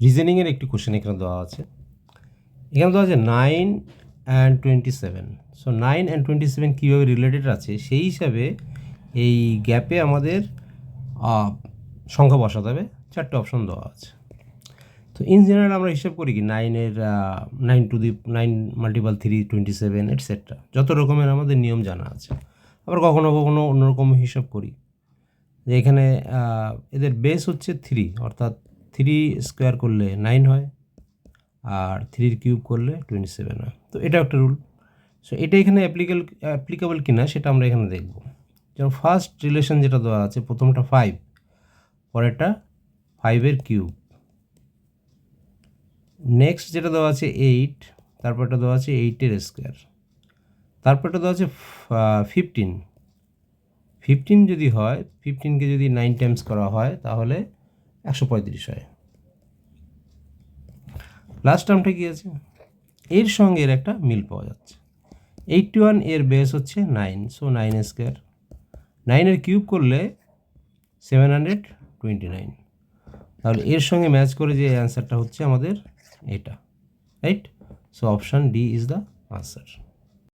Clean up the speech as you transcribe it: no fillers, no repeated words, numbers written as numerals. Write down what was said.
রিজনিংয়ের একটি কোশ্চেন এখানে দেওয়া আছে। এখানে দেওয়া আছে 9 and 27। সো 9 and 27 কীভাবে রিলেটেড আছে সেই হিসাবে এই গ্যাপে আমাদের সংখ্যা বসাতে হবে। 4টে অপশন দেওয়া আছে। তো ইন জেনারেল আমরা হিসাব করি কি 9 টু দি 9 মাল্টিপাল 3 27 এটসেট্রা, যত রকমের আমাদের নিয়ম জানা আছে। আবার কখনো কখনো অন্যরকম হিসাব করি যে এখানে এদের বেস হচ্ছে 3, অর্থাৎ 3 স্কোয়ার করলে 9 হয়, আর 3 কিউব করলে 27 হয়। তো এটা একটা রুল। সো এটা এখানে অ্যাপ্লিকেবল কিনা সেটা আমরা এখানে দেখব। যেমন ফার্স্ট রিলেশন যেটা দেওয়া আছে, প্রথমটা 5, পরেরটা 5-এর কিউব। নেক্সট যেটা দেওয়া আছে 8, তারপরটা দেওয়া আছে 8-এর স্কোয়ার, তারপরটা দেওয়া আছে 15 যদি হয়, 15কে যদি 9 টাইমস করা হয় তাহলে 135 হয়। লাস্ট টার্মটা কী আছে, এর সঙ্গে এর একটা মিল পাওয়া যাচ্ছে। 81 এর বেস হচ্ছে 9, সো 9 স্কোয়ার। 9-এর কিউব করলে 729, তাহলে এর সঙ্গে ম্যাচ করে যে অ্যান্সারটা হচ্ছে আমাদের এটা, right? So option D is the answer.